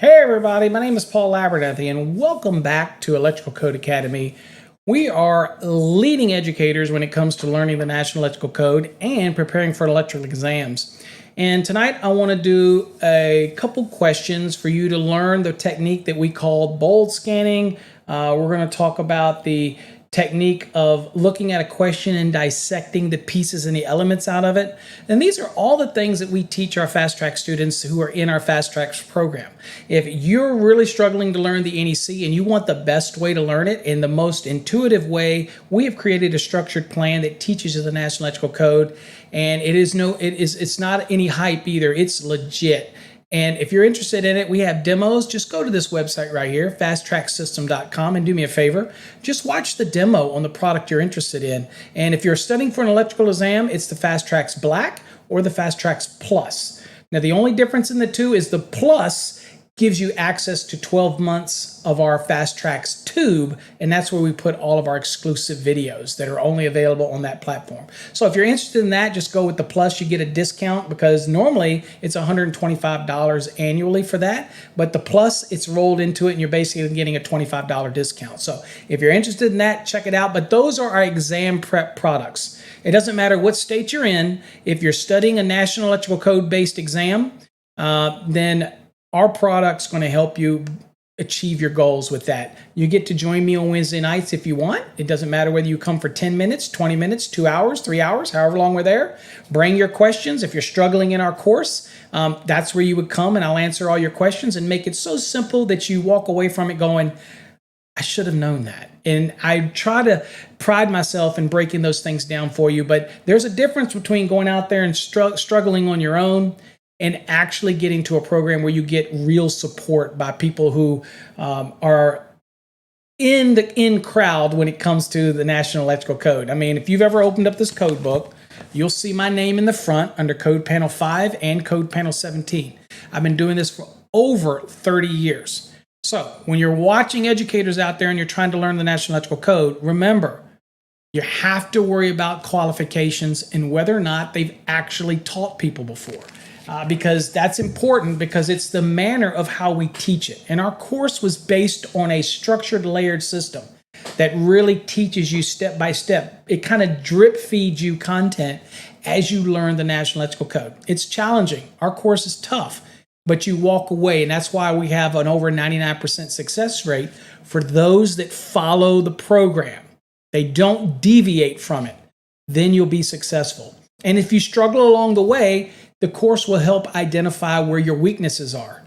Hey everybody, my name is Paul Abernathy and welcome back to Electrical Code Academy. We are leading educators when it comes to learning the National Electrical Code and preparing for electrical exams. And tonight I want to do a couple questions for you to learn the technique that we call bold scanning. We're going to talk about the technique of looking at a question and dissecting the pieces and the elements out of it. And these are all the things that we teach our Fast Track students who are in our Fast Tracks program. If you're really struggling to learn the NEC and you want the best way to learn it in the most intuitive way, we have created a structured plan that teaches you the National Electrical Code. And it's not any hype either. It's legit. And if you're interested in it, we have demos. Just go to this website right here, fasttracksystem.com, and do me a favor. Just watch the demo on the product you're interested in. And if you're studying for an electrical exam, it's the Fast Tracks Black or the Fast Tracks Plus. Now, the only difference in the two is the Plus gives you access to 12 months of our Fast Tracks tube, and that's where we put all of our exclusive videos that are only available on that platform. So if you're interested in that, just go with the Plus. You get a discount because normally it's $125 annually for that, but the Plus, it's rolled into it and you're basically getting a $25 discount. So if you're interested in that, check it out. But those are our exam prep products. It doesn't matter what state you're in. If you're studying a National Electrical Code based exam, then our product's going to help you achieve your goals with that. You get to join me on Wednesday nights if you want. It doesn't matter whether you come for 10 minutes, 20 minutes, 2 hours, 3 hours, however long we're there. Bring your questions. If you're struggling in our course, that's where you would come and I'll answer all your questions and make it so simple that you walk away from it going, I should have known that. And I try to pride myself in breaking those things down for you, but there's a difference between going out there and struggling on your own and actually getting to a program where you get real support by people who are in the in crowd when it comes to the National Electrical Code. I mean, if you've ever opened up this code book, you'll see my name in the front under Code Panel 5 and Code Panel 17. I've been doing this for over 30 years. So when you're watching educators out there and you're trying to learn the National Electrical Code, remember, you have to worry about qualifications and whether or not they've actually taught people before. Because that's important because it's the manner of how we teach it. And our course was based on a structured layered system that really teaches you step by step. It kind of drip feeds you content as you learn the National Electrical Code. It's challenging. Our course is tough, but you walk away. And that's why we have an over 99% success rate for those that follow the program. They don't deviate from it. Then you'll be successful. And if you struggle along the way, the course will help identify where your weaknesses are.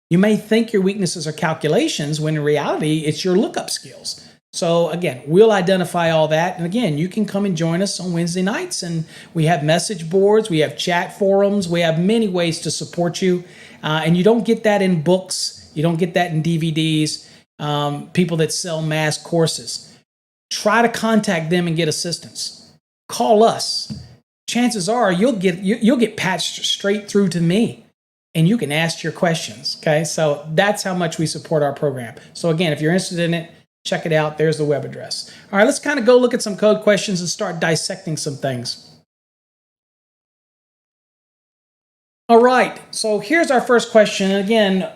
You may think your weaknesses are calculations when in reality it's your lookup skills. So again, we'll identify all that. And again, you can come and join us on Wednesday nights and we have message boards, we have chat forums, we have many ways to support you. And you don't get that in books, you don't get that in DVDs, people that sell mass courses. Try to contact them and get assistance. Call us. Chances are you'll get patched straight through to me and you can ask your questions. Okay, so that's how much we support our program. So again, if you're interested in it, check it out. There's the web address. All right, let's kind of go look at some code questions and start dissecting some things. All right, so here's our first question. And again,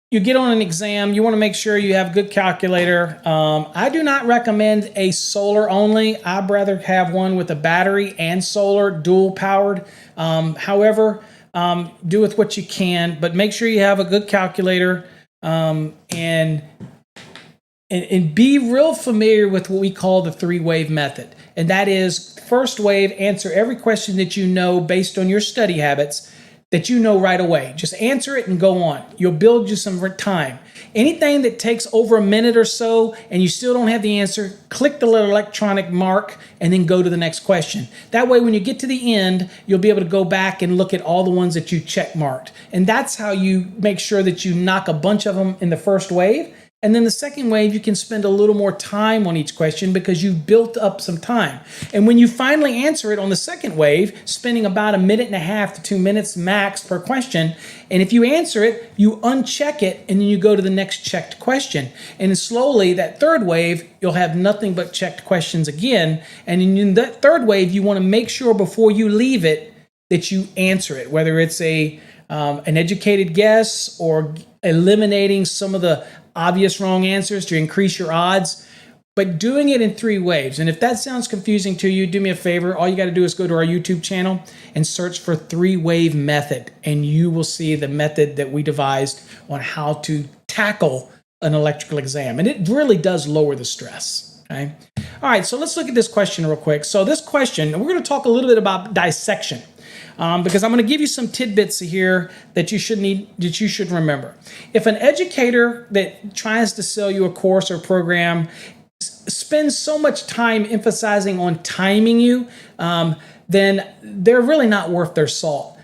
you get on an exam, you want to make sure you have a good calculator. I do not recommend a solar only. I'd rather have one with a battery and solar, dual powered. However, do with what you can, but make sure you have a good calculator and be real familiar with what we call the 3-wave method. And that is, first wave, answer every question that you know based on your study habits that you know right away. Just answer it and go on. You'll build you some time. Anything that takes over a minute or so and you still don't have the answer, click the little electronic mark and then go to the next question. That way, when you get to the end, you'll be able to go back and look at all the ones that you check marked. And that's how you make sure that you knock a bunch of them in the first wave. And then the second wave, you can spend a little more time on each question because you've built up some time. And when you finally answer it on the second wave, spending about 1.5 to 2 minutes max per question, and if you answer it, you uncheck it and then you go to the next checked question. And then slowly, that third wave, you'll have nothing but checked questions again. And in that third wave, you want to make sure before you leave it that you answer it, whether it's a an educated guess or eliminating some of the obvious wrong answers to increase your odds, but doing it in 3 waves. And if that sounds confusing to you, do me a favor. All you got to do is go to our YouTube channel and search for 3-wave method, and you will see the method that we devised on how to tackle an electrical exam. And it really does lower the stress. Okay. All right. So let's look at this question real quick. So this question, we're going to talk a little bit about dissection. Because I'm going to give you some tidbits here that you should remember. If an educator that tries to sell you a course or program spends so much time emphasizing on timing you, then they're really not worth their salt.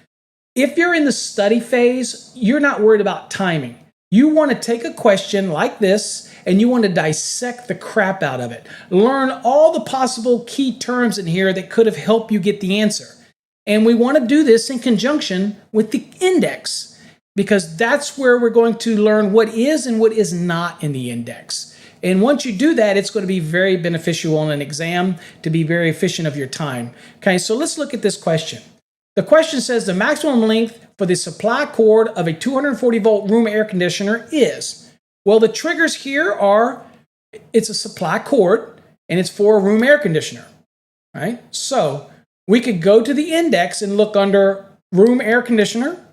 If you're in the study phase, you're not worried about timing. You want to take a question like this and you want to dissect the crap out of it. Learn all the possible key terms in here that could have helped you get the answer. And we want to do this in conjunction with the index, because that's where we're going to learn what is and what is not in the index. And once you do that, it's going to be very beneficial on an exam to be very efficient of your time. Okay, so let's look at this question. The question says the maximum length for the supply cord of a 240 volt room air conditioner is. Well, the triggers here are, it's a supply cord and it's for a room air conditioner, right? So we could go to the index and look under room air conditioner.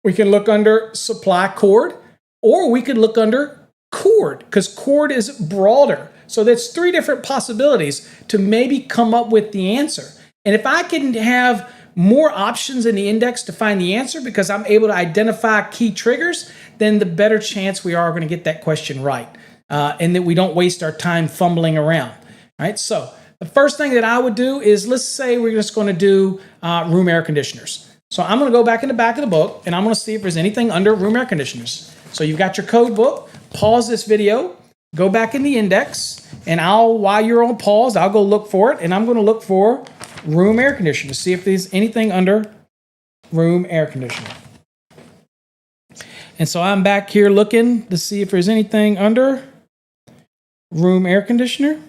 We can look under supply cord, or we could look under cord, because cord is broader. So that's 3 different possibilities to maybe come up with the answer. And if I can have more options in the index to find the answer because I'm able to identify key triggers, then the better chance we are going to get that question right, and that we don't waste our time fumbling around. All right, so the first thing that I would do is, let's say we're just going to do room air conditioners. So I'm going to go back in the back of the book and I'm going to see if there's anything under room air conditioners. So you've got your code book, pause this video, go back in the index, and while you're on pause, I'll go look for it, and I'm going to look for room air conditioner to see if there's anything under room air conditioner. And so I'm back here looking to see if there's anything under room air conditioner.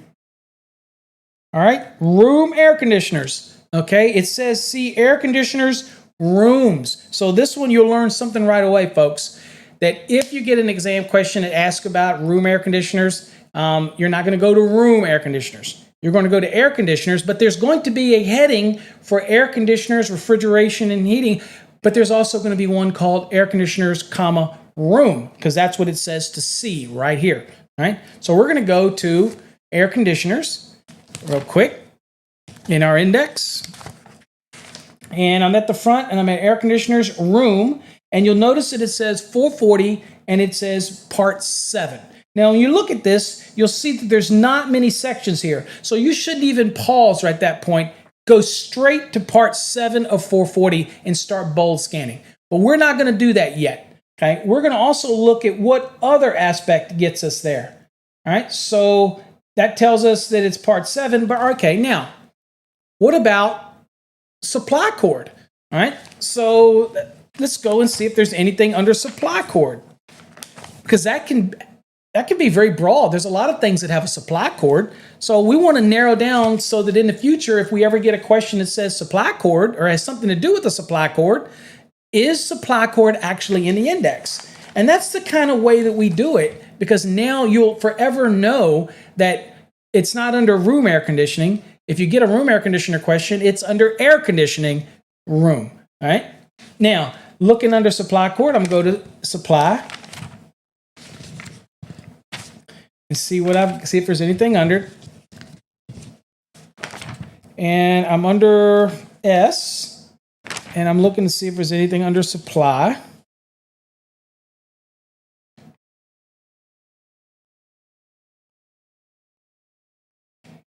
All right, room air conditioners. Okay, it says see air conditioners, rooms. So this one you'll learn something right away, folks, that if you get an exam question that asks about room air conditioners, you're not going to go to room air conditioners. You're going to go to air conditioners, but there's going to be a heading for air conditioners, refrigeration, and heating, but there's also going to be one called air conditioners, comma, room, because that's what it says to see right here. All right, so we're going to go to air conditioners real quick in our index, and I'm at the front and I'm at air conditioners, room, and you'll notice that it says 440 and it says part 7. Now when you look at this, you'll see that there's not many sections here, so you shouldn't even pause right at that point. Go straight to part 7 of 440 and start bold scanning. But we're not going to do that yet. Okay, we're going to also look at what other aspect gets us there. All right, so that tells us that it's part 7, but okay, now, what about supply cord? All right, so let's go and see if there's anything under supply cord, because that can be very broad. There's a lot of things that have a supply cord, so we want to narrow down so that in the future, if we ever get a question that says supply cord or has something to do with the supply cord, is supply cord actually in the index? And that's the kind of way that we do it, because now you'll forever know that it's not under room air conditioning. If you get a room air conditioner question, it's under air conditioning room. All right. Now, looking under supply cord, I'm going to go to supply and see if there's anything under. And I'm under S, and I'm looking to see if there's anything under supply.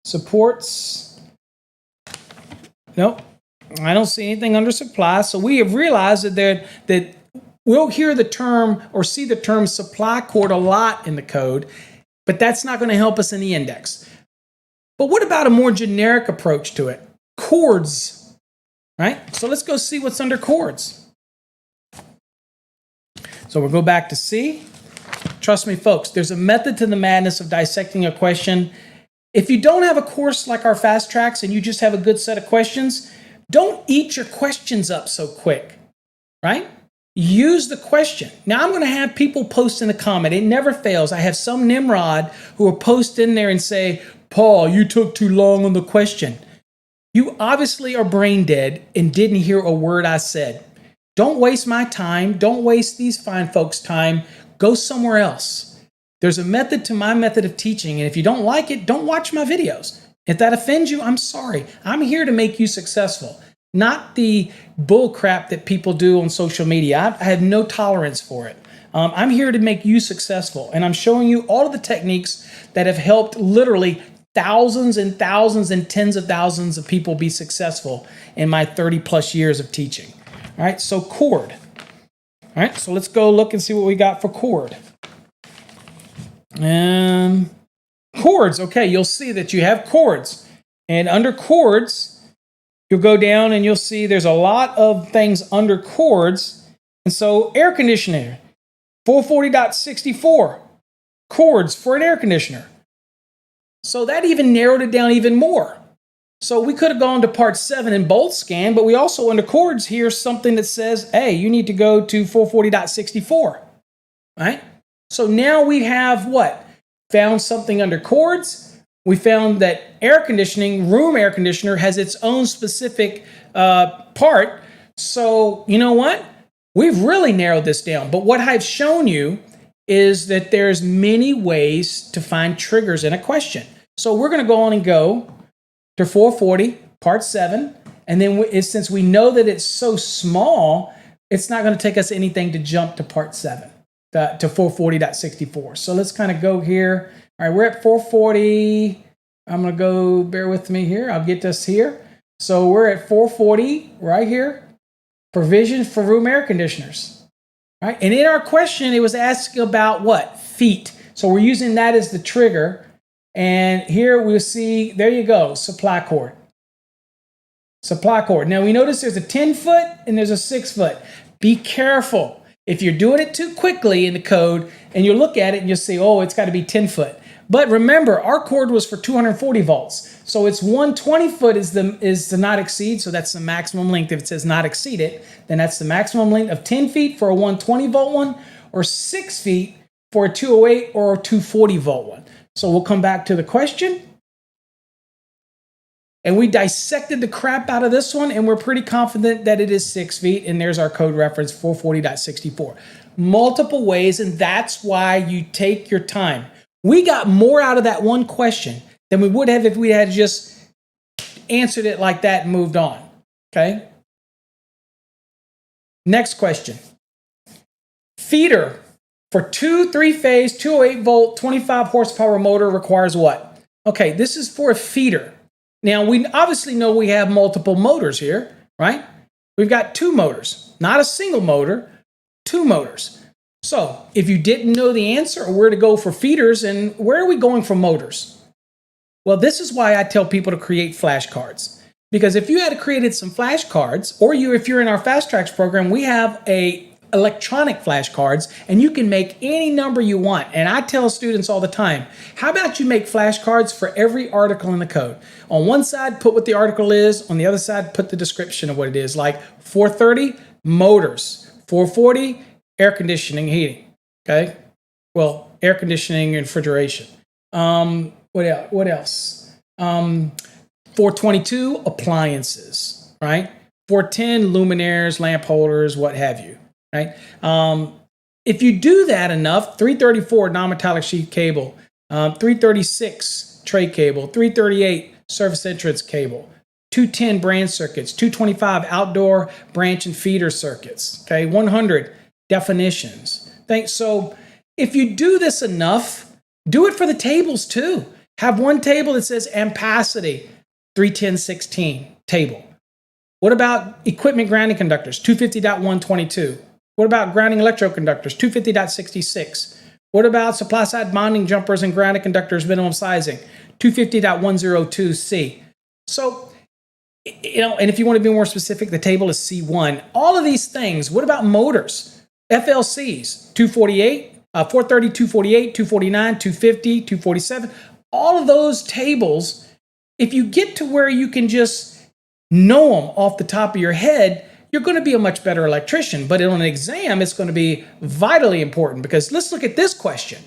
Supports. Nope, I don't see anything under supply. So we have realized that we'll hear the term or see the term supply cord a lot in the code, but that's not going to help us in the index. But what about a more generic approach to it? Cords, right? So let's go see what's under cords. So we'll go back to C. Trust me, folks, there's a method to the madness of dissecting a question. If you don't have a course like our Fast Tracks and you just have a good set of questions, don't eat your questions up so quick, right? use the question. Now, I'm going to have people post in the comment. It never fails. I have some Nimrod who will post in there and say, Paul, you took too long on the question. You obviously are brain dead and didn't hear a word I said. Don't waste my time. Don't waste these fine folks' time. Go somewhere else. There's a method to my method of teaching, and if you don't like it, don't watch my videos. If that offends you, I'm sorry. I'm here to make you successful, not the bull crap that people do on social media. I have no tolerance for it. I'm here to make you successful, and I'm showing you all of the techniques that have helped literally thousands and thousands and tens of thousands of people be successful in my 30 plus years of teaching. All right, so chord. All right, so let's go look and see what we got for chord. And chords, okay, you'll see that you have chords. And under chords, you'll go down and you'll see there's a lot of things under chords. And so air conditioner, 440.64, chords for an air conditioner. So that even narrowed it down even more. So we could have gone to part 7 in bolt scan, but we also under chords hear something that says, hey, you need to go to 440.64, right? So now we have what? Found something under chords. We found that air conditioning, room air conditioner, has its own specific part. So you know what? We've really narrowed this down. But what I've shown you is that there's many ways to find triggers in a question. So we're going to go on and go to 440, part 7. And then since we know that it's so small, it's not going to take us anything to jump to part 7, to 440.64. So let's kind of go here. All right, we're at 440. I'm going to go, bear with me here. I'll get this here. So we're at 440 right here. Provisions for room air conditioners. All right, and in our question, it was asking about what? Feet. So we're using that as the trigger. And here we'll see, there you go, supply cord. Supply cord. Now we notice there's a 10-foot and there's a 6-foot. Be careful. If you're doing it too quickly in the code and you look at it and you'll see, oh, it's got to be 10-foot. But remember, our cord was for 240 volts. So it's 120-foot is the not exceed. So that's the maximum length. If it says not exceed it, then that's the maximum length of 10 feet for a 120 volt one, or 6 feet for a 208 or a 240 volt one. So we'll come back to the question. And we dissected the crap out of this one, and we're pretty confident that it is 6 feet, and there's our code reference, 440.64. Multiple ways, and that's why you take your time. We got more out of that one question than we would have if we had just answered it like that and moved on, okay? Next question. Feeder for 2 3-phase, 208 volt, 25 horsepower motor requires what? Okay, this is for a feeder. Now, we obviously know we have multiple motors here, right? We've got 2 motors, not a single motor, 2 motors. So if you didn't know the answer or where to go for feeders, and where are we going for motors? Well, this is why I tell people to create flashcards. Because if you had created some flashcards, or if you're in our Fast Tracks program, we have electronic flashcards, and you can make any number you want. And I tell students all the time, how about you make flashcards for every article in the code? On one side, put what the article is. On the other side, put the description of what it is. Like 430, motors. 440, air conditioning, heating. Okay? Well, air conditioning and refrigeration. What else? 422, appliances, right? 410, luminaires, lamp holders, what have you. Right? If you do that enough, 334 non-metallic sheath cable, 336 tray cable, 338 surface entrance cable, 210 branch circuits, 225 outdoor branch and feeder circuits, okay, 100 definitions. So if you do this enough, do it for the tables too. Have one table that says ampacity, 31016 table. What about equipment grounding conductors, 250.122? What about grounding electroconductors, 250.66? What about supply side bonding jumpers and grounding conductors minimum sizing, 250.102C? So, and if you want to be more specific, the table is C1. All of these things. What about motors? FLCs, 248, 430, 248, 249, 250, 247. All of those tables, if you get to where you can just know them off the top of your head, you're going to be a much better electrician. But on an exam, it's going to be vitally important, because let's look at this question.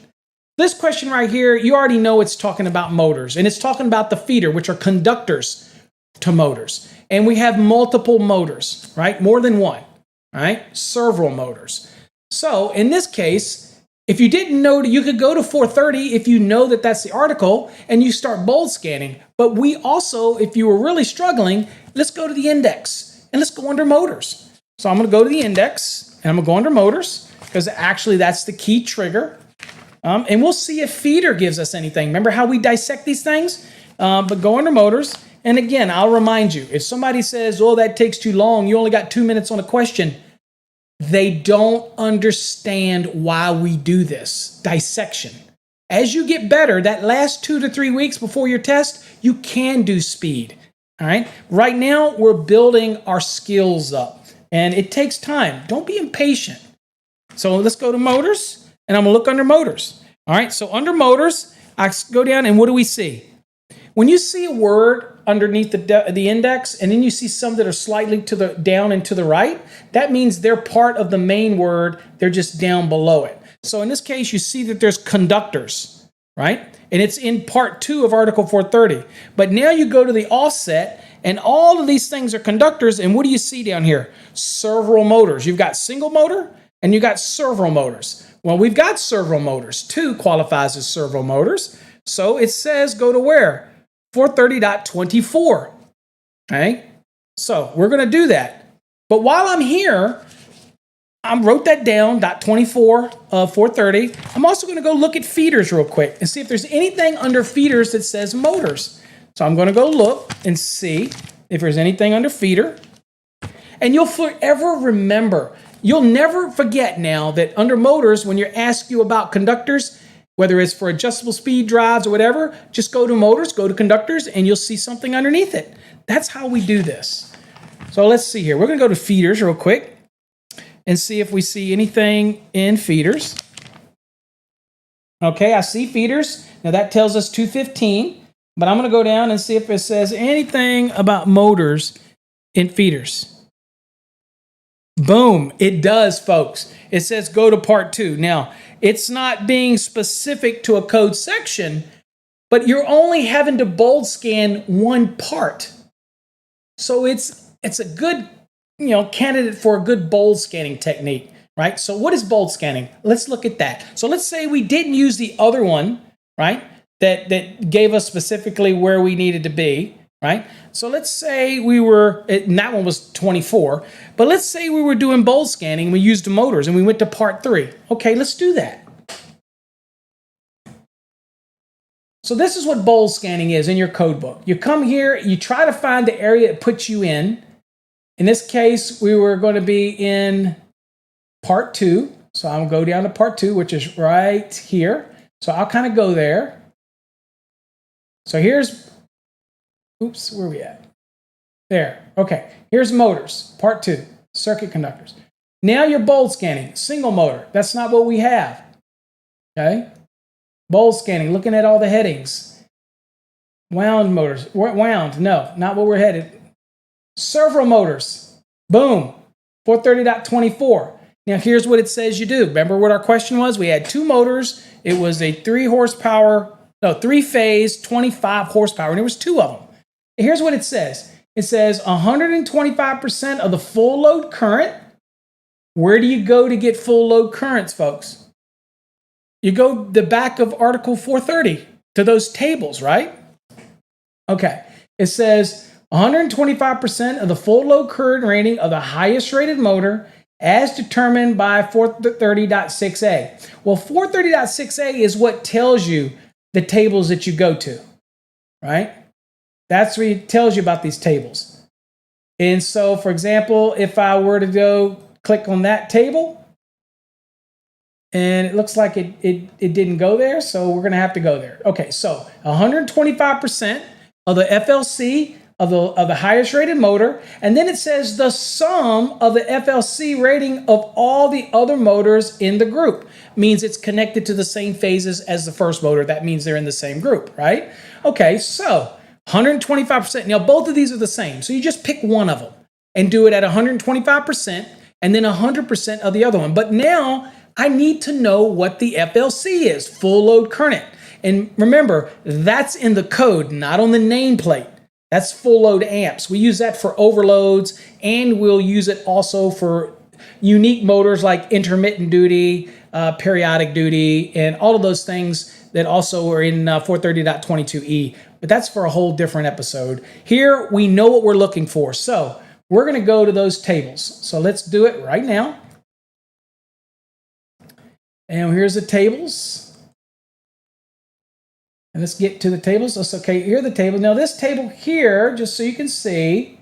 This question right here, you already know it's talking about motors, and it's talking about the feeder, which are conductors to motors. And we have multiple motors, right? More than one, right? Several motors. So in this case, if you didn't know, you could go to 430 if you know that that's the article, and you start bold scanning. But we also, if you were really struggling, let's go to the index and let's go under motors. So I'm going to go to the index and I'm going to go under motors, because actually that's the key trigger. And we'll see if feeder gives us anything. Remember how we dissect these things? But go under motors. And again, I'll remind you, if somebody says, oh, that takes too long, you only got 2 minutes on a question, they don't understand why we do this dissection. As you get better, that last 2 to 3 weeks before your test, you can do speed. All right. Right now, we're building our skills up, and it takes time. Don't be impatient. So let's go to motors. And I'm going to look under motors. All right, so under motors, I go down, and what do we see? When you see a word underneath the index, and then you see some that are slightly to the down and to the right, that means they're part of the main word. They're just down below it. So in this case, you see that there's conductors, right? And it's in part 2 of Article 430. But now you go to the offset, and all of these things are conductors. And what do you see down here? Several motors. You've got single motor, and you've got several motors. Well, we've got several motors. 2 qualifies as several motors. So it says go to where? 430.24. Okay? So we're going to do that. But while I'm here, I wrote that down, .24 of 430. I'm also going to go look at feeders real quick and see if there's anything under feeders that says motors. So I'm going to go look and see if there's anything under feeder. And you'll forever remember, you'll never forget now that under motors, when you're asked you about conductors, whether it's for adjustable speed drives or whatever, just go to motors, go to conductors, and you'll see something underneath it. That's how we do this. So let's see here. We're going to go to feeders real quick and see if we see anything in feeders. Okay, I see feeders. Now that tells us 215, but I'm going to go down and see if it says anything about motors in feeders. Boom, it does, folks. It says go to part 2. Now, it's not being specific to a code section, but you're only having to bold scan one part. So it's a good, candidate for a good bold scanning technique, right? So what is bold scanning? Let's look at that. So let's say we didn't use the other one, right? That gave us specifically where we needed to be. Right? So let's say we were, and that one was 24, but let's say we were doing bold scanning, we used the motors, and we went to part 3. Okay, let's do that. So this is what bold scanning is in your code book. You come here, you try to find the area it puts you in. In this case, we were going to be in part 2. So I'll go down to part 2, which is right here. So I'll kind of go there. So here's, oops, where are we at? There. Okay. Here's motors, part 2, circuit conductors. Now you're bold scanning, single motor. That's not what we have. Okay. Bold scanning, looking at all the headings. Wound motors. Wound. No, not what we're headed. Several motors. Boom. 430.24. Now here's what it says you do. Remember what our question was? We had 2 motors. It was a 3-phase, 25 horsepower, and there was 2 of them. Here's what it says. It says 125% of the full load current. Where do you go to get full load currents, folks? You go the back of Article 430 to those tables, right? Okay. It says 125% of the full load current rating of the highest rated motor as determined by 430.6a. Well, 430.6a is what tells you the tables that you go to, right? That's where it tells you about these tables. And so, for example, if I were to go click on that table, and it looks like it didn't go there, so we're going to have to go there. Okay, so 125% of the FLC of the highest rated motor, and then it says the sum of the FLC rating of all the other motors in the group. Means it's connected to the same phases as the first motor. That means they're in the same group, right? Okay, so 125%. Now, both of these are the same, so you just pick one of them. and do it at 125% and then 100% of the other one. But now I need to know what the FLC is, full load current. And remember, that's in the code, not on the nameplate. That's full load amps. We use that for overloads, and we'll use it also for unique motors like intermittent duty, periodic duty, and all of those things that also are in 430.22e. But that's for a whole different episode. Here, we know what we're looking for. So we're going to go to those tables. So let's do it right now. And here's the tables. And let's get to the tables. Let's, okay, here are the tables. Now this table here, just so you can see,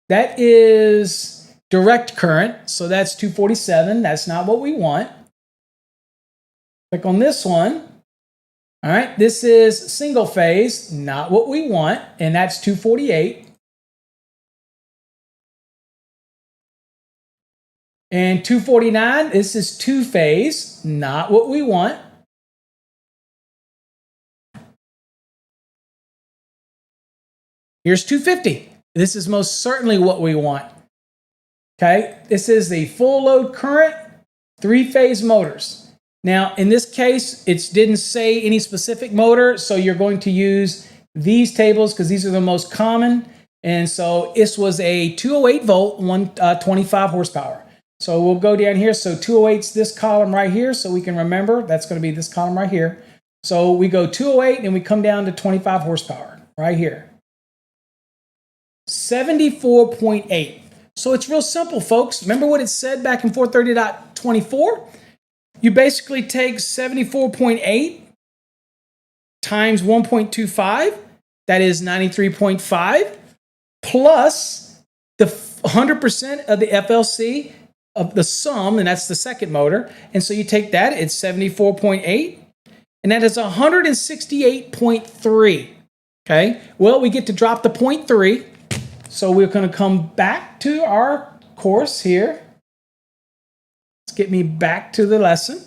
that is direct current. So that's 247. That's not what we want. Click on this one. All right, this is single phase, not what we want, and that's 248. And 249, this is two phase, not what we want. Here's 250. This is most certainly what we want. Okay, this is the full load current, three-phase motors. Now, in this case, it didn't say any specific motor, so you're going to use these tables because these are the most common. And so this was a 208 volt, 125 horsepower. So we'll go down here. So 208's this column right here, so we can remember that's going to be this column right here. So we go 208 and we come down to 25 horsepower right here. 74.8. So it's real simple, folks. Remember what it said back in 430.24? You basically take 74.8 times 1.25, that is 93.5, plus the 100% of the FLC of the sum, and that's the second motor. And so you take that, it's 74.8, and that is 168.3. Okay, well, we get to drop the 0.3. So we're going to come back to our course here. Let's get me back to the lesson.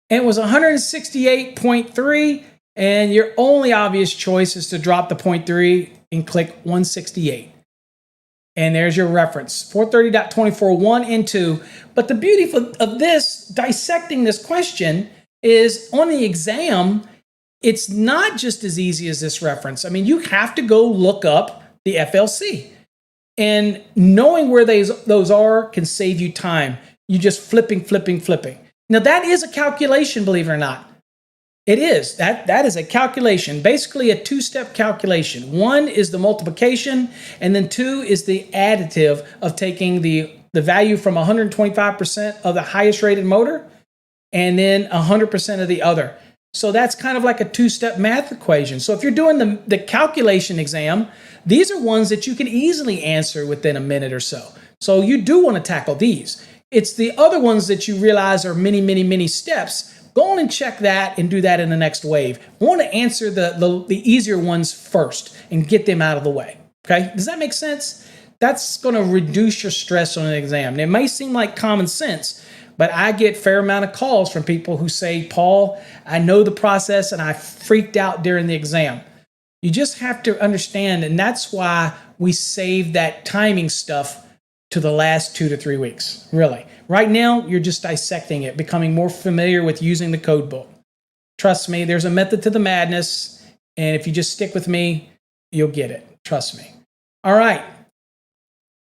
And it was 168.3, and your only obvious choice is to drop the 0.3 and click 168. And there's your reference, 430.24, 1 and 2. But the beauty of this, dissecting this question, is on the exam, it's not just as easy as this reference. I mean, you have to go look up the FLC. And knowing where those are can save you time. You just flipping. Now, that is a calculation, believe it or not. It is. That is a calculation, basically a two-step calculation. One is the multiplication, and then two is the additive of taking the value from 125% of the highest rated motor and then 100% of the other. So that's kind of like a two-step math equation. So if you're doing the calculation exam, these are ones that you can easily answer within a minute or so. So you do want to tackle these. It's the other ones that you realize are many steps. Go on and check that and do that in the next wave. I want to answer the easier ones first and get them out of the way. Okay, does that make sense? That's going to reduce your stress on an exam. And it may seem like common sense, but I get a fair amount of calls from people who say, Paul, I know the process and I freaked out during the exam. You just have to understand, and that's why we save that timing stuff to the last 2 to 3 weeks, really. Right now, you're just dissecting it, becoming more familiar with using the code book. Trust me, there's a method to the madness, and if you just stick with me, you'll get it. Trust me. All right.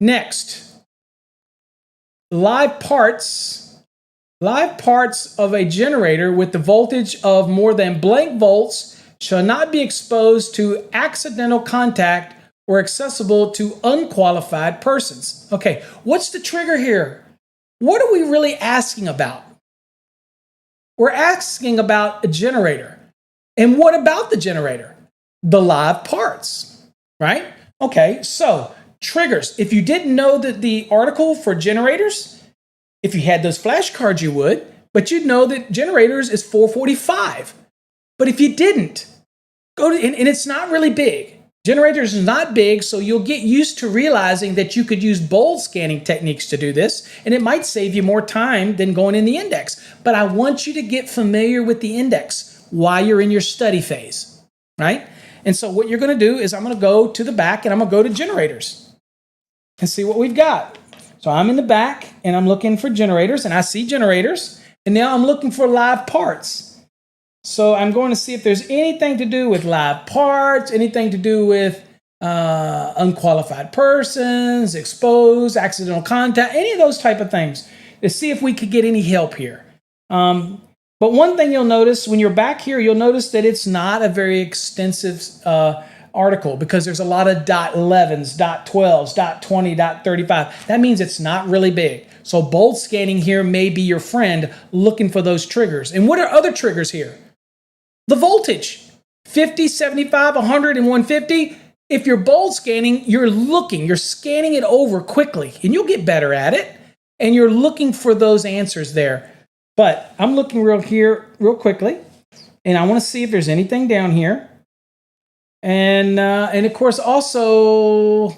Next, live parts of a generator with the voltage of more than blank volts shall not be exposed to accidental contact or accessible to unqualified persons. Okay, what's the trigger here? What are we really asking about? We're asking about a generator. And what about the generator? The live parts, right? Okay, so triggers. If you didn't know that the article for generators, if you had those flashcards, you would, but you'd know that generators is 445. But if you didn't, and it's not really big. Generators is not big, so you'll get used to realizing that you could use bold scanning techniques to do this, and it might save you more time than going in the index. But I want you to get familiar with the index while you're in your study phase, right? And so what you're going to do is I'm going to go to the back and I'm going to go to generators. and see what we've got. So I'm in the back and I'm looking for generators, and I see generators, and now I'm looking for live parts. So I'm going to see if there's anything to do with live parts, anything to do with unqualified persons, exposed, accidental contact, any of those type of things, to see if we could get any help here. But one thing you'll notice when you're back here, you'll notice that it's not a very extensive article, because there's a lot of .11s, .12s, .20, .35. That means it's not really big. So bold scanning here may be your friend looking for those triggers. And what are other triggers here? The voltage, 50, 75, 100, and 150. If you're bold scanning, you're scanning it over quickly, and you'll get better at it, and you're looking for those answers there. But I'm looking real quickly, and I want to see if there's anything down here. And of course also,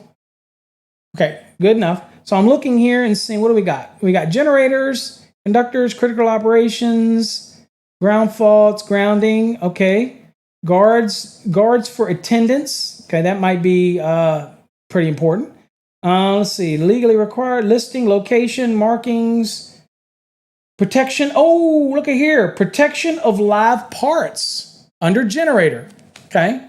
okay, good enough. So I'm looking here and seeing, what do we got? We got generators, conductors, critical operations, ground faults, grounding, okay. Guards for attendance, okay, that might be pretty important. Let's see, legally required, listing, location, markings, protection. Oh, look at here, protection of live parts under generator, okay.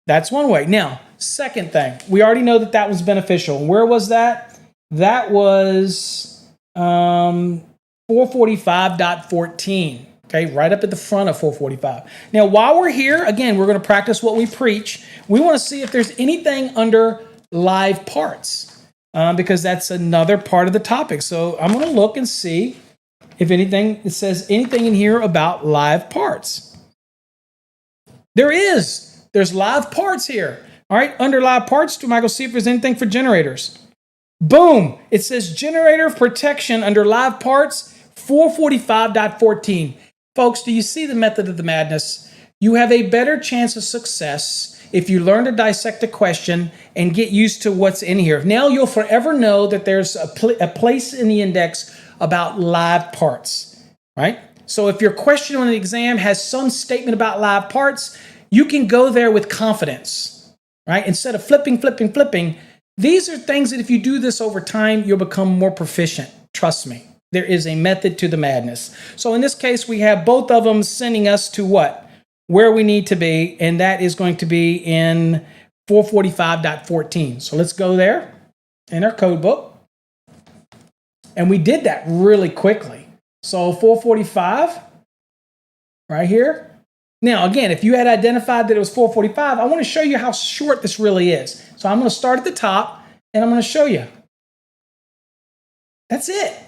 That's one way. Now, second thing, we already know that was beneficial. Where was that? That was 445.14. Okay, right up at the front of 445. Now, while we're here, again, we're going to practice what we preach. We want to see if there's anything under live parts, because that's another part of the topic. So I'm going to look and see if it says anything in here about live parts. There's live parts here. All right, under live parts, I go see if there's anything for generators. Boom, it says generator protection under live parts, 445.14. Folks, do you see the method of the madness? You have a better chance of success if you learn to dissect a question and get used to what's in here. Now you'll forever know that there's a place in the index about live parts, right? So if your question on an exam has some statement about live parts, you can go there with confidence, right? Instead of flipping. These are things that if you do this over time, you'll become more proficient. Trust me. There is a method to the madness. So in this case, we have both of them sending us to what? Where we need to be, and that is going to be in 445.14. So let's go there in our code book. And we did that really quickly. So 445, right here. Now, again, if you had identified that it was 445, I want to show you how short this really is. So I'm going to start at the top, and I'm going to show you. That's it.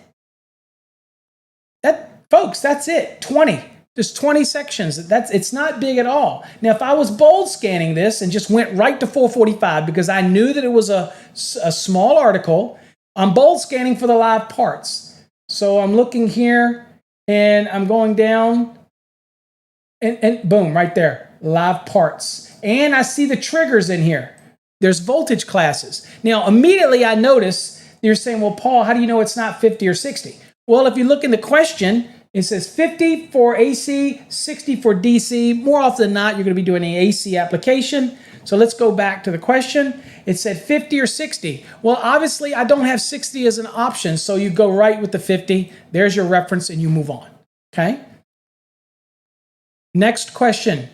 Folks, that's it. 20. There's 20 sections. It's not big at all. Now, if I was bold scanning this and just went right to 445 because I knew that it was a small article, I'm bold scanning for the live parts. So I'm looking here, and I'm going down. And boom, right there, live parts. And I see the triggers in here. There's voltage classes. Now, immediately I notice you're saying, well, Paul, how do you know it's not 50 or 60? Well, if you look in the question, it says 50 for AC, 60 for DC. More often than not, you're going to be doing an AC application. So let's go back to the question. It said 50 or 60. Well, obviously, I don't have 60 as an option, so you go right with the 50. There's your reference, and you move on, okay? Next question.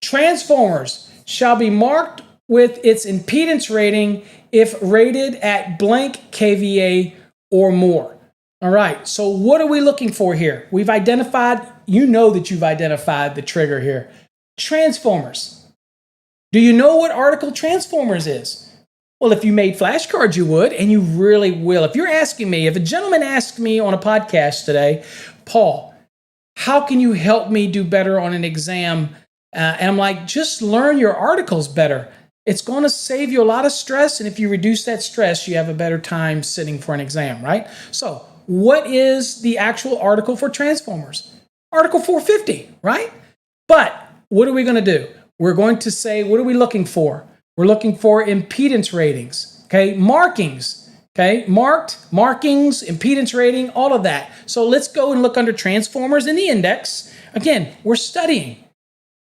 Transformers shall be marked with its impedance rating if rated at blank kVA or more. All right, so what are we looking for here? We've identified, you know that you've identified the trigger here. Transformers. Do you know what article transformers is? Well, if you made flashcards, you would, and you really will. If you're asking me, if a gentleman asked me on a podcast today, Paul, how can you help me do better on an exam? And I'm like, just learn your articles better. It's going to save you a lot of stress. And if you reduce that stress, you have a better time sitting for an exam, right? So what is the actual article for transformers? Article 450, right? But what are we going to do? We're going to say, what are we looking for? We're looking for impedance ratings, okay? Markings. Okay, markings, impedance rating, all of that. So let's go and look under transformers in the index. Again, we're studying.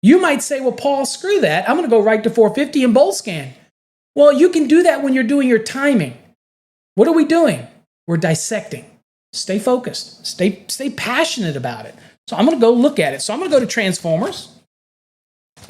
You might say, well, Paul, screw that. I'm going to go right to 450 and bold scan. Well, you can do that when you're doing your timing. What are we doing? We're dissecting. Stay focused. Stay passionate about it. So I'm going to go look at it. So I'm going to go to transformers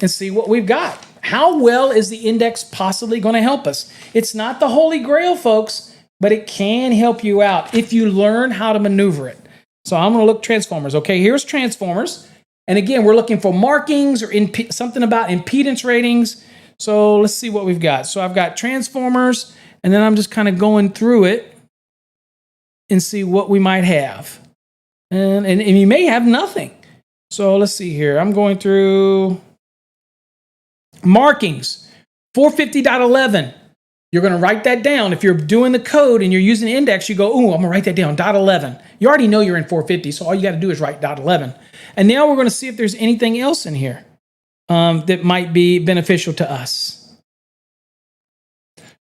and see what we've got. How well is the index possibly going to help us? It's not the holy grail, folks, but it can help you out if you learn how to maneuver it. So I'm going to look transformers. Okay, here's transformers. And again, we're looking for markings or something about impedance ratings. So let's see what we've got. So I've got transformers, and then I'm just kind of going through it and see what we might have. And you may have nothing. So let's see here. I'm going through markings, 450.11. You're going to write that down. If you're doing the code and you're using the index, you go, ooh, I'm going to write that down, .11. You already know you're in 450, so all you got to do is write .11. And now we're going to see if there's anything else in here that might be beneficial to us.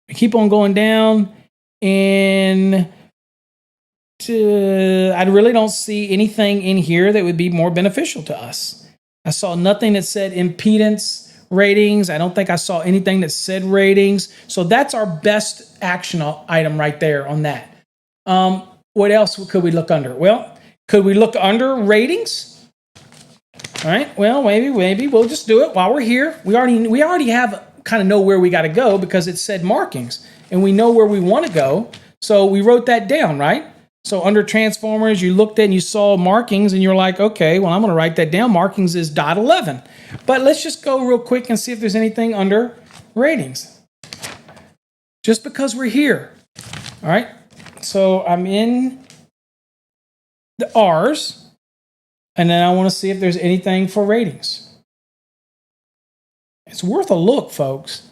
We keep on going down, and I really don't see anything in here that would be more beneficial to us. I saw nothing that said impedance ratings. I don't think I saw anything that said ratings. So that's our best action item right there on that. What else could we look under? Well, could we look under ratings? All right. Well, maybe we'll just do it while we're here. We already have kind of know where we got to go because it said markings, and we know where we want to go. So we wrote that down, right? So under transformers, you looked at and you saw markings, and you're like, okay, well, I'm going to write that down. Markings is .11. But let's just go real quick and see if there's anything under ratings. Just because we're here. All right. So I'm in the R's, and then I want to see if there's anything for ratings. It's worth a look, folks.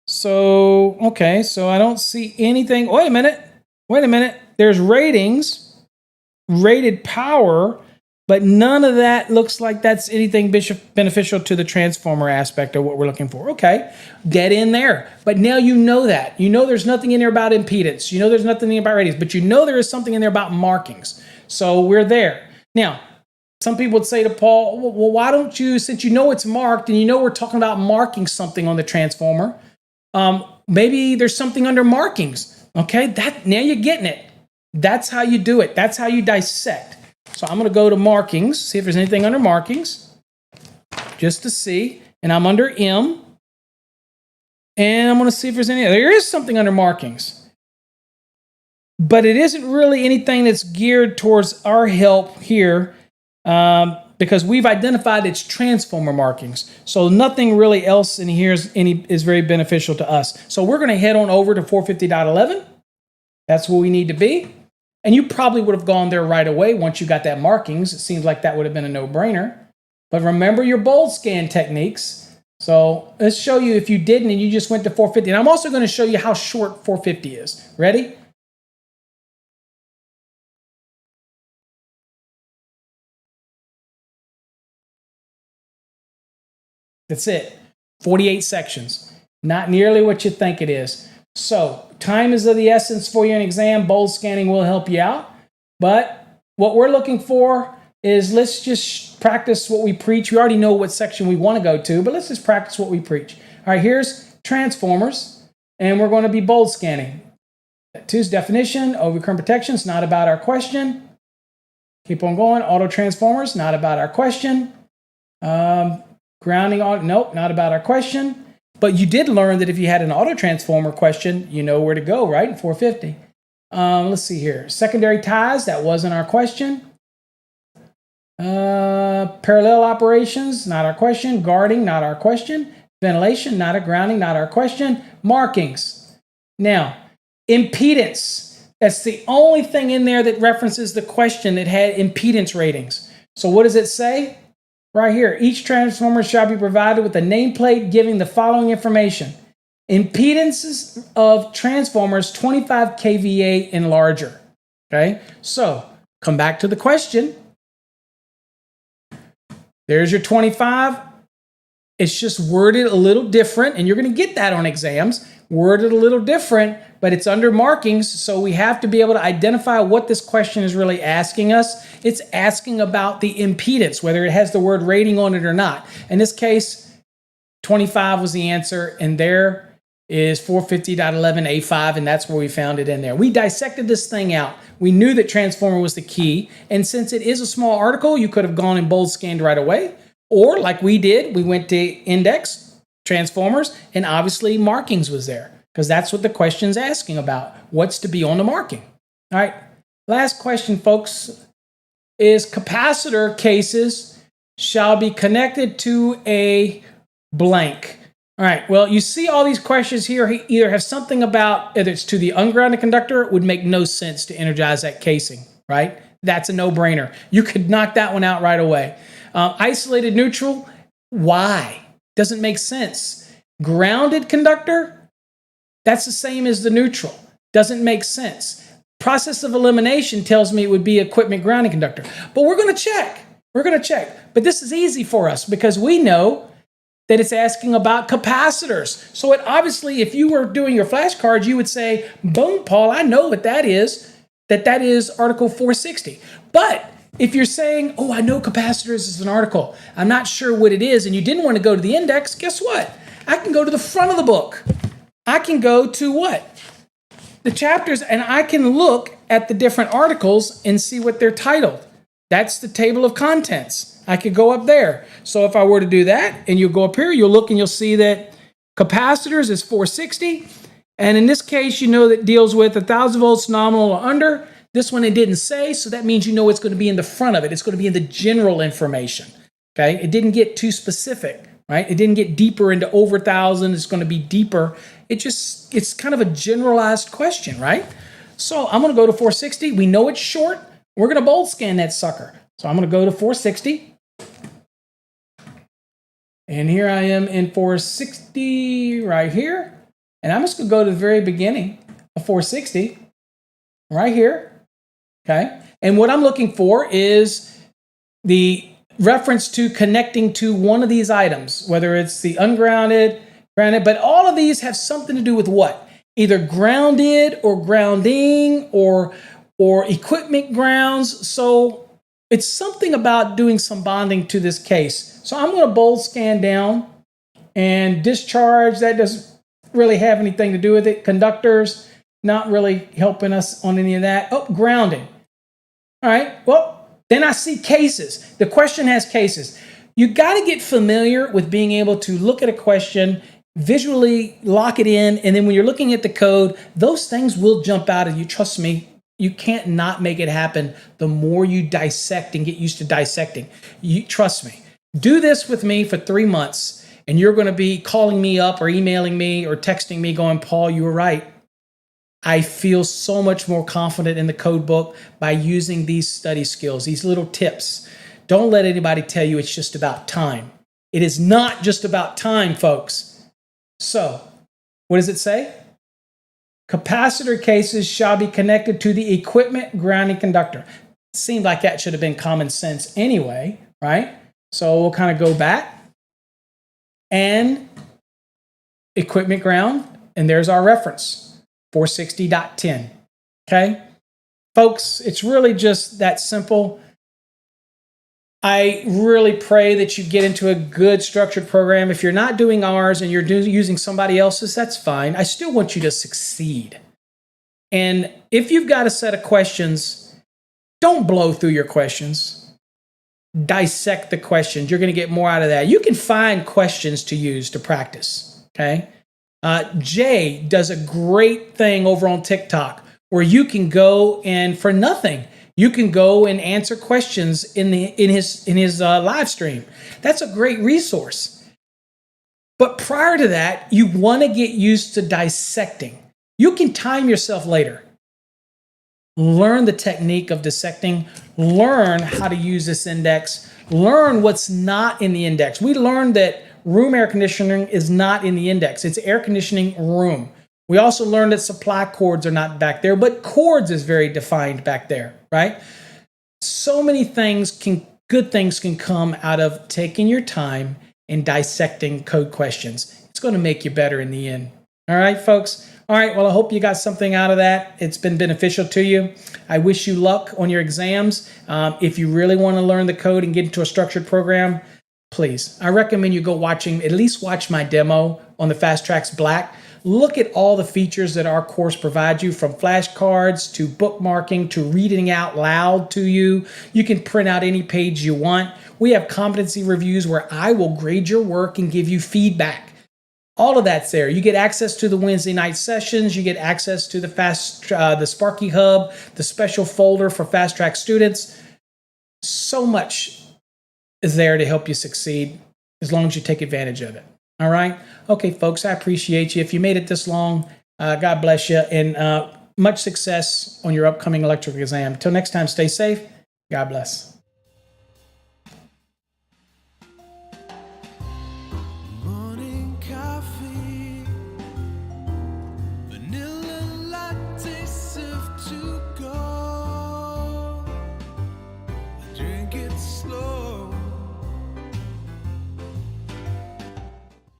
So, okay, so I don't see anything. Wait a minute. There's ratings, rated power, but none of that looks like that's anything beneficial to the transformer aspect of what we're looking for. Okay, get in there. But now you know that. You know there's nothing in there about impedance. You know there's nothing about ratings, but you know there is something in there about markings. So we're there. Now, some people would say to Paul, well, why don't you, since you know it's marked and you know we're talking about marking something on the transformer, maybe there's something under markings. Okay, now you're getting it. That's how you do it. That's how you dissect. So I'm going to go to markings, see if there's anything under markings, just to see. And I'm under M. And I'm going to see if there's any. There is something under markings. But it isn't really anything that's geared towards our help here because we've identified its transformer markings. So nothing really else in here is very beneficial to us. So we're going to head on over to 450.11. That's where we need to be. And you probably would have gone there right away once you got that markings. It seems like that would have been a no-brainer. But remember your bold scan techniques. So let's show you if you didn't and you just went to 450. And I'm also going to show you how short 450 is. Ready? That's it. 48 sections. Not nearly what you think it is. So time is of the essence for your exam. Bold scanning will help you out. But what we're looking for is let's just practice what we preach. We already know what section we want to go to, but let's just practice what we preach. All right, here's transformers, and we're going to be bold scanning. Two's definition, overcurrent protection is not about our question. Keep on going. Auto transformers, not about our question. Grounding, nope, not about our question. But you did learn that if you had an auto transformer question, you know where to go, right? 450. Let's see here. Secondary ties, that wasn't our question. Parallel operations, not our question. Guarding, not our question. Ventilation, not a grounding, not our question. Markings. Now, impedance. That's the only thing in there that references the question that had impedance ratings. So what does it say? Right here, each transformer shall be provided with a nameplate giving the following information. Impedances of transformers 25 kVA and larger. Okay, so come back to the question. There's your 25. It's just worded a little different, and you're going to get that on exams. Worded a little different, but it's under markings, so we have to be able to identify what this question is really asking us. It's asking about the impedance, whether it has the word rating on it or not. In this case, 25 was the answer, and there is 450.11a5, and that's where we found it in there. We dissected this thing out. We knew that transformer was the key, and since it is a small article, you could have gone and bold scanned right away, or like we did, we went to index, transformers, and obviously markings was there, because that's what the question's asking about. What's to be on the marking? All right, last question, folks, is capacitor cases shall be connected to a blank. All right, well, you see all these questions here either have something about, either it's to the ungrounded conductor, it would make no sense to energize that casing, right? That's a no-brainer. You could knock that one out right away. Isolated neutral, why? Doesn't make sense. Grounded conductor, that's the same as the neutral. Doesn't make sense. Process of elimination tells me it would be equipment grounding conductor. But we're going to check. We're going to check. But this is easy for us because we know that it's asking about capacitors. So it obviously, if you were doing your flashcards, you would say, boom, Paul, I know what that is, that is Article 460. But if you're saying, oh, I know capacitors is an article, I'm not sure what it is, and you didn't want to go to the index, guess what? I can go to the front of the book. I can go to what? The chapters, and I can look at the different articles and see what they're titled. That's the table of contents. I could go up there. So if I were to do that, and you'll go up here, you'll look and you'll see that capacitors is 460. And in this case, you know that deals with 1,000 volts nominal or under. This one it didn't say, so that means you know it's going to be in the front of it. It's going to be in the general information. Okay? It didn't get too specific, right? It didn't get deeper into over 1,000. It's going to be deeper. It's kind of a generalized question, right? So I'm going to go to 460. We know it's short. We're going to bold scan that sucker. So I'm going to go to 460. And here I am in 460 right here. And I'm just going to go to the very beginning of 460 right here. Okay. And what I'm looking for is the reference to connecting to one of these items, whether it's the ungrounded, grounded, but all of these have something to do with what? Either grounded or grounding or equipment grounds. So it's something about doing some bonding to this case. So I'm going to bold scan down and discharge. That doesn't really have anything to do with it. Conductors, not really helping us on any of that. Oh, grounding. All right, well, then I see cases. The question has cases. You got to get familiar with being able to look at a question, visually lock it in, and then when you're looking at the code, those things will jump out at you. Trust me, you can't not make it happen the more you dissect and get used to dissecting. Trust me. Do this with me for 3 months, and you're going to be calling me up or emailing me or texting me going, Paul, you were right. I feel so much more confident in the code book by using these study skills, these little tips. Don't let anybody tell you it's just about time. It is not just about time, folks. So, what does it say? Capacitor cases shall be connected to the equipment grounding conductor. It seemed like that should have been common sense anyway, right? So we'll kind of go back and equipment ground, and there's our reference, 460.10. Okay? Folks, it's really just that simple. I really pray that you get into a good structured program. If you're not doing ours and you're using somebody else's, that's fine. I still want you to succeed. And if you've got a set of questions, don't blow through your questions. Dissect the questions. You're going to get more out of that. You can find questions to use to practice. Okay? Jay does a great thing over on TikTok where you can go and for nothing, you can go and answer questions in his live stream. That's a great resource. But prior to that, you want to get used to dissecting. You can time yourself later. Learn the technique of dissecting. Learn how to use this index. Learn what's not in the index. We learned that room air conditioning is not in the index. It's air conditioning room. We also learned that supply cords are not back there, but cords is very defined back there, right? So many things good things can come out of taking your time and dissecting code questions. It's going to make you better in the end. All right, folks? All right, well, I hope you got something out of that. It's been beneficial to you. I wish you luck on your exams. If you really want to learn the code and get into a structured program, please, I recommend you go at least watch my demo on the Fast Tracks Black. Look at all the features that our course provides you, from flashcards to bookmarking to reading out loud to you. You can print out any page you want. We have competency reviews where I will grade your work and give you feedback. All of that's there. You get access to the Wednesday night sessions. You get access to the Sparky Hub, the special folder for fast track students. So much is there to help you succeed as long as you take advantage of it. All right. Okay, folks, I appreciate you. If you made it this long, God bless you, and much success on your upcoming electrical exam. Until next time, stay safe. God bless.